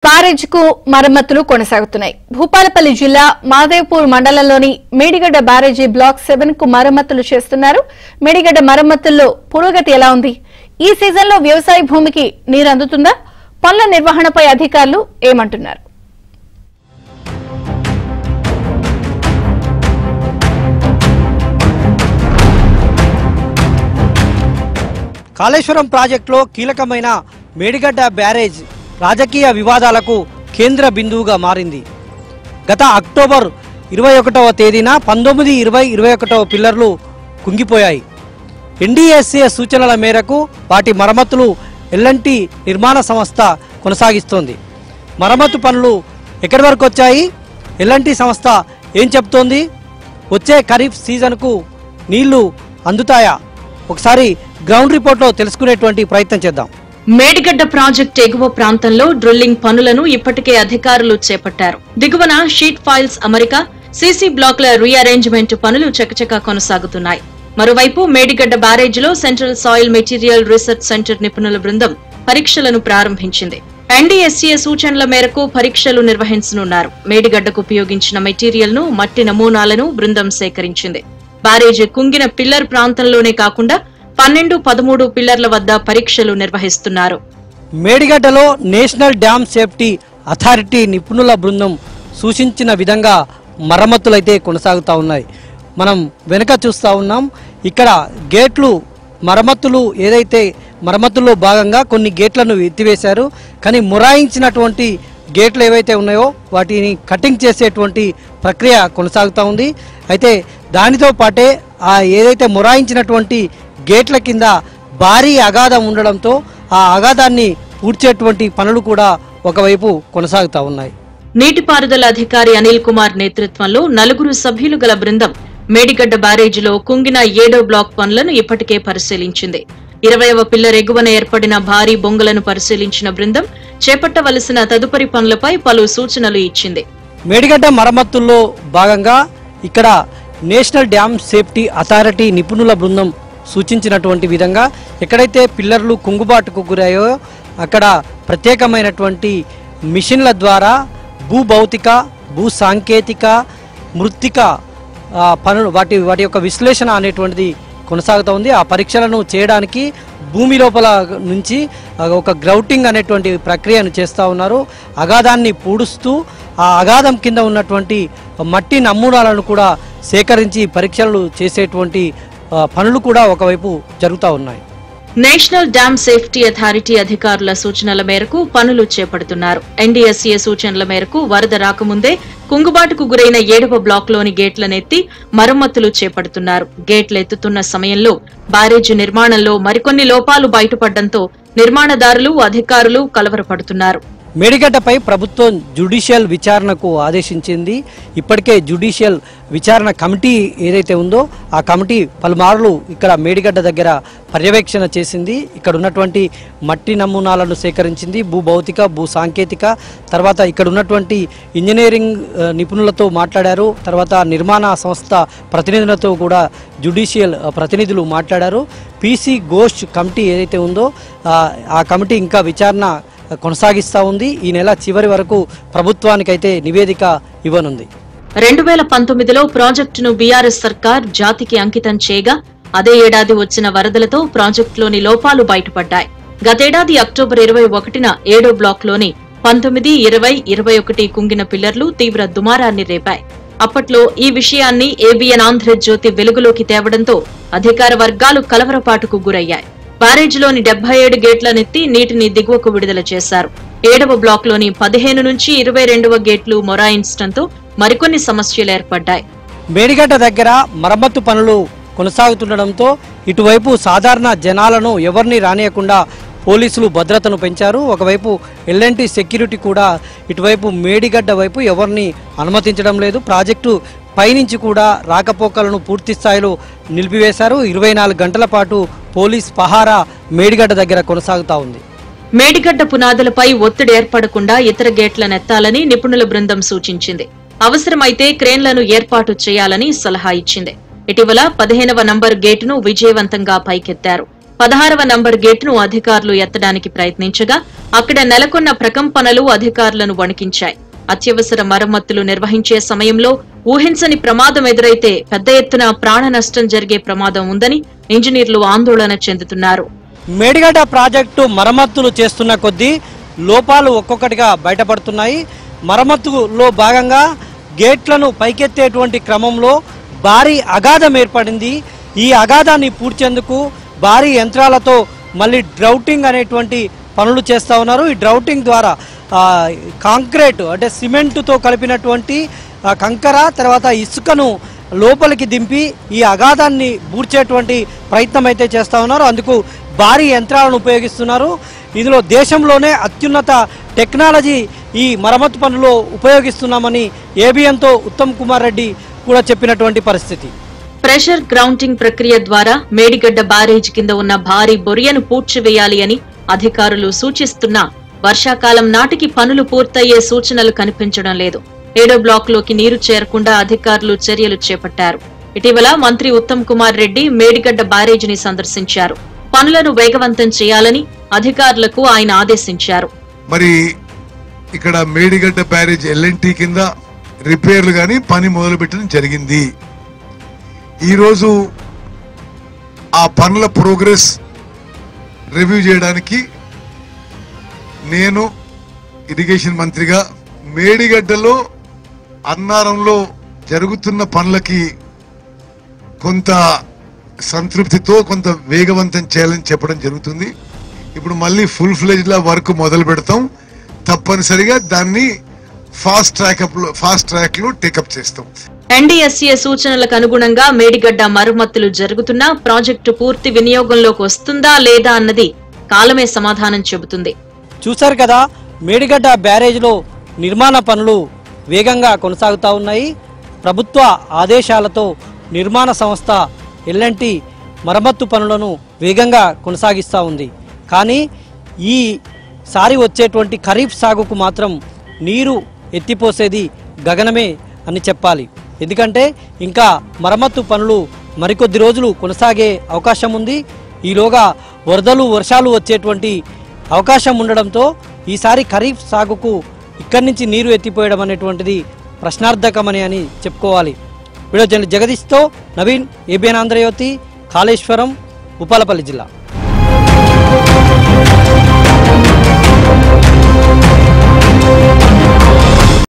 బ్యారేజ్కు మరమ్మతులు కొనసాగుతున్నాయి. భూపాలపల్లి జిల్లా మాదేవ్పూర్ మండలంలోని మేడిగడ్డ బ్యారేజీ బ్లాక్ 7 కు మరమ్మతులు చేస్తున్నారు. మేడిగడ్డ మరమ్మతుల్లో పురోగతి ఎలా ఉంది? ఈ సీజన్లో వ్యవసాయ భూమికి నీరు అందుతుందా? పనుల నిర్వహణపై అధికారులు ఏమంటున్నారు? కాళేశ్వరం ప్రాజెక్టులో కీలకమైన మేడిగడ్డ బ్యారేజ్ రాజకీయ వివాదాలకు కేంద్ర బిందువుగా మారింది. గత అక్టోబర్ 21వ తేదీన 19, 20, 21వ పిల్లర్లు కుంగిపోయాయి. ఎన్డీఎస్ఏ సూచనల మేరకు వాటి మరమ్మతులు ఎల్ఎన్టీ నిర్మాణ సంస్థ కొనసాగిస్తోంది. మరమ్మతు పనులు ఎక్కడి వరకు వచ్చాయి? ఎల్ఎన్టీ సంస్థ ఏం చెప్తోంది? వచ్చే ఖరీఫ్ సీజన్కు నీళ్లు అందుతాయా? ఒకసారి గ్రౌండ్ రిపోర్ట్లో తెలుసుకునేటువంటి ప్రయత్నం చేద్దాం. మేడిగడ్డ ప్రాజెక్టు ఎగువ ప్రాంతంలో డ్రిల్లింగ్ పనులను ఇప్పటికే అధికారులు చేపట్టారు. దిగువన షీట్ ఫైల్స్ అమరిక, సీసీ బ్లాక్ల రీఅరేంజ్మెంట్ పనులు చకచకా కొనసాగుతున్నాయి. మరోవైపు మేడిగడ్డ బ్యారేజ్లో central soil material research centre నిపుణుల బృందం పరీక్షలను ప్రారంభించింది. ఎన్డీఎస్ఏ సూచనల మేరకు పరీక్షలు నిర్వహించనున్నారు. మేడిగడ్డకు ఉపయోగించిన మెటీరియల్ ను, మట్టి నమూనాలను బృందం సేకరించింది. బ్యారేజ్ కుంగిన పిల్లర్ ప్రాంతంలోనే కాకుండా 12, 13 పిల్లర్ల వద్ద పరీక్షలు నిర్వహిస్తున్నారు. మేడిగడ్డలో నేషనల్ డ్యామ్ సేఫ్టీ అథారిటీ నిపుణుల బృందం సూచించిన విధంగా మరమ్మతులైతే కొనసాగుతూ ఉన్నాయి. మనం వెనుక చూస్తూ ఉన్నాం. ఇక్కడ గేట్లు మరమ్మతుల్లో భాగంగా కొన్ని గేట్లను ఎత్తివేశారు. కానీ మొరాయించినటువంటి గేట్లు ఏవైతే ఉన్నాయో వాటిని కటింగ్ చేసేటువంటి ప్రక్రియ కొనసాగుతూ ఉంది. అయితే దానితో పాటే ఏదైతే మొరాయించినటువంటి గేట్ల కింద భారీ అగాధం ఉండడంతో ఆ అగాధాన్ని పూడ్చేటువంటి పనులు కూడా ఒకవైపు కొనసాగుతూ ఉన్నాయి. నీటిపారుదల అధికారి అనిల్ కుమార్ నేతృత్వంలో 4 సభ్యులు గల బృందం మేడిగడ్డ బ్యారేజీలో కుంగిన 7వ బ్లాక్ పనులను ఇప్పటికే పరిశీలించింది. 20వ పిల్లర్ ఎగువన ఏర్పడిన భారీ బొంగలను పరిశీలించిన బృందం చేపట్టవలసిన తదుపరి పనులపై పలు సూచనలు ఇచ్చింది. మేడిగడ్డ మరమ్మతుల్లో భాగంగా ఇక్కడ నేషనల్ డ్యామ్ సేఫ్టీ అథారిటీ నిపుణుల బృందం సూచించినటువంటి విధంగా ఎక్కడైతే పిల్లర్లు కుంగుబాటుకు గురయ్యో అక్కడ ప్రత్యేకమైనటువంటి మిషన్ల ద్వారా భూభౌతిక, భూ సాంకేతిక, మృత్తిక పనులు వాటి యొక్క విశ్లేషణ అనేటువంటిది కొనసాగుతూ ఉంది. ఆ పరీక్షలను చేయడానికి భూమి లోపల నుంచి ఒక గ్రౌటింగ్ అనేటువంటి ప్రక్రియను చేస్తూ ఉన్నారు. అగాధాన్ని పూడుస్తూ ఆ అగాధం కింద ఉన్నటువంటి మట్టి నమూనాలను కూడా సేకరించి పరీక్షలు చేసేటువంటి పనులు కూడా ఒకవైపు జరుగుతూ ఉన్నాయి. నేషనల్ డ్యామ్ సేఫ్టీ అథారిటీ అధికారుల సూచనల మేరకు పనులు చేపడుతున్నారు. ఎన్డీఎస్ఏ సూచనల మేరకు వరద రాకముందే కుంగుబాటుకు గురైన 7వ బ్లాక్లోని గేట్లనెత్తి మరమ్మతులు చేపడుతున్నారు. గేట్లు ఎత్తుతున్న సమయంలో బ్యారేజీ నిర్మాణంలో మరికొన్ని లోపాలు బయటపడడంతో నిర్మాణదారులు, అధికారులు కలవరపడుతున్నారు. మేడిగడ్డపై ప్రభుత్వం జ్యుడిషియల్ విచారణకు ఆదేశించింది. ఇప్పటికే జ్యుడిషియల్ విచారణ కమిటీ ఏదైతే ఉందో ఆ కమిటీ పలుమార్లు ఇక్కడ మేడిగడ్డ దగ్గర పర్యవేక్షణ చేసింది. ఇక్కడ ఉన్నటువంటి మట్టి నమూనాలను సేకరించింది. భూభౌతిక, భూ సాంకేతిక, తర్వాత ఇక్కడ ఉన్నటువంటి ఇంజనీరింగ్ నిపుణులతో మాట్లాడారు. తర్వాత నిర్మాణ సంస్థ ప్రతినిధులతో కూడా జ్యుడిషియల్ ప్రతినిధులు మాట్లాడారు. పీసీ ఘోష్ కమిటీ ఏదైతే ఉందో ఆ కమిటీ ఇంకా విచారణ కొనసాగిస్తూ ఉంది. ఈ నెల చివరి వరకు ప్రభుత్వానికైతే నివేదిక ఇవ్వనుంది. 2019లో ప్రాజెక్టును బీఆర్ఎస్ సర్కార్ జాతికి అంకితం చేయగా అదే ఏడాది వచ్చిన వరదలతో ప్రాజెక్టులోని లోపాలు బయటపడ్డాయి. గతేడాది అక్టోబర్ 21న 7వ బ్లాక్లోని 19, 20, 21 కుంగిన పిల్లర్లు తీవ్ర దుమారాన్ని రేపాయి. అప్పట్లో ఈ విషయాన్ని ఏబిఎన్ ఆంధ్రజ్యోతి వెలుగులోకి తేవడంతో అధికార వర్గాలు కలవరపాటుకు గురయ్యాయి. బ్యారేజీలోని 77 గేట్లనెత్తి నీటిని దిగువకు విడుదల చేశారు. 7వ బ్లాక్లోని 15 నుంచి 22వ గేట్లు మొరాయించడంతో మరికొన్ని సమస్యలు ఏర్పడ్డాయి. మేడిగడ్డ దగ్గర మరమ్మతు పనులు కొనసాగుతుండటంతో ఇటువైపు సాధారణ జనాలను ఎవరిని రానియకుండా పోలీసులు భద్రతను పెంచారు. ఒకవైపు ఎల్ఎన్టీ సెక్యూరిటీ కూడా ఇటువైపు మేడిగడ్డ వైపు ఎవరిని అనుమతించడం లేదు. ప్రాజెక్టు పైనుంచి కూడా రాకపోకలను పూర్తి స్థాయిలో నిలిపివేశారు. 24 గంటల పాటు పోలీస్ పహారా మేడిగడ్డ దగ్గర కొనసాగుతా ఉంది. మేడిగడ్డ పునాదులపై ఒత్తిడి ఏర్పడకుండా ఇతర గేట్లనెత్తాలని నిపుణుల బృందం సూచించింది. అవసరమైతే క్రేన్లను ఏర్పాటు చేయాలని సలహా ఇచ్చింది. ఇటీవల 15వ నంబర్ గేటును విజయవంతంగా పైకెత్తారు. 16వ నంబర్ గేట్ను అధికారులు ఎత్తడానికి ప్రయత్నించగా అక్కడ నెలకొన్న ప్రకంపనలు అధికారులను వణికించాయి. అత్యవసర మరమ్మతులు నిర్వహించే సమయంలో ఊహించని ప్రమాదం ఎదురైతే పెద్ద ఎత్తున ప్రాణ నష్టం జరిగే ప్రమాదం ఉందని ఇంజనీర్లు ఆందోళన చెందుతున్నారు. మేడిగడ్డ ప్రాజెక్టు మరమ్మతులు చేస్తున్న కొద్దీ లోపాలు ఒక్కొక్కటిగా బయటపడుతున్నాయి. మరమ్మతులో భాగంగా గేట్లను పైకెత్తేటువంటి క్రమంలో భారీ అగాధం ఏర్పడింది. ఈ అగాధాన్ని పూడ్చేందుకు భారీ యంత్రాలతో మళ్ళీ డ్రౌటింగ్ అనేటువంటి పనులు చేస్తూ ఉన్నారు. ఈ డ్రౌటింగ్ ద్వారా కాంక్రీట్ అంటే సిమెంటుతో కలిపినటువంటి కంకర తర్వాత ఇసుకను లోపలికి దింపి ఈ అగాధాన్ని పూడ్చేటువంటి ప్రయత్నం అయితే చేస్తూ ఉన్నారు. అందుకు భారీ యంత్రాలను ఉపయోగిస్తున్నారు. ఇందులో దేశంలోనే అత్యున్నత టెక్నాలజీ ఈ మరమ్మతు పనుల్లో ఉపయోగిస్తున్నామని ఏబిఎన్తో ఉత్తమ్ కుమార్ రెడ్డి కూడా చెప్పినటువంటి పరిస్థితి. ప్రెషర్ గ్రౌండింగ్ ప్రక్రియ ద్వారా మేడిగడ్డ బ్యారేజ్ కింద ఉన్న భారీ బొరియను పూడ్చివేయాలి అని అధికారులు సూచిస్తున్నా వర్షాకాలం నాటికి పనులు పూర్తయ్యే సూచనలు కనిపించడం లేదు. 7వ బ్లాక్ లోకి నీరు చేరకుండా అధికారులు చర్యలు చేపట్టారు. ఇటీవల మంత్రి ఉత్తమ్ కుమార్ రెడ్డి మేడిగడ్డ బ్యారేజీని సందర్శించారు. పనులను వేగవంతం చేయాలని అధికారులకు ఆయన ఆదేశించారు. మరి ఇక్కడ మేడిగడ్డ బ్యారేజ్ ఎల్ఎన్టీ కింద రిపేర్లు గాని పని మొదలుపెట్టడం జరిగింది. ఈరోజు ఆ పనుల ప్రోగ్రెస్ రివ్యూ చేయడానికి నేను ఇరిగేషన్ మంత్రిగా మేడిగడ్డలో అన్నారంలో జరుగుతున్న పనులకి కొంత సంతృప్తితో కొంత వేగవంతం చేయాలని చెప్పడం జరుగుతుంది. ఇప్పుడు మళ్ళీ ఫుల్ ఫ్లెజ్డ్ వర్క్ మొదలు పెడతాం. తప్పనిసరిగా దాన్ని ఫాస్ట్ ట్రాక్ లో టేకప్ చేస్తాం. ఎన్డీఎస్ఏ సూచనలకు అనుగుణంగా మేడిగడ్డ మరమ్మతులు జరుగుతున్నా ప్రాజెక్టు పూర్తి వినియోగంలోకి వస్తుందా లేదా అన్నది కాలమే సమాధానం చెబుతుంది. చూశారు కదా, మేడిగడ్డ బ్యారేజ్లో నిర్మాణ పనులు వేగంగా కొనసాగుతూ ఉన్నాయి. ప్రభుత్వ ఆదేశాలతో నిర్మాణ సంస్థ ఎల్ఎన్టీ మరమ్మత్తు పనులను వేగంగా కొనసాగిస్తూ ఉంది. కానీ ఈసారి వచ్చేటువంటి ఖరీఫ్ సాగుకు మాత్రం నీరు ఎత్తిపోసేది గగనమే అని చెప్పాలి. ఎందుకంటే ఇంకా మరమ్మత్తు పనులు మరికొద్ది రోజులు కొనసాగే అవకాశం ఉంది. ఈలోగా వరదలు వర్షాలు వచ్చేటువంటి అవకాశం ఉండడంతో ఈసారి ఖరీఫ్ సాగుకు ఇక్కడి నుంచి నీరు ఎత్తిపోయడం అనేటువంటిది ప్రశ్నార్థకమని అని చెప్పుకోవాలి. వీడియో జర్నలిస్ట్ జగదీష్తో నవీన్, ఏబిఎన్ ఆంధ్రజ్యోతి, కాళేశ్వరం, భూపాలపల్లి జిల్లా.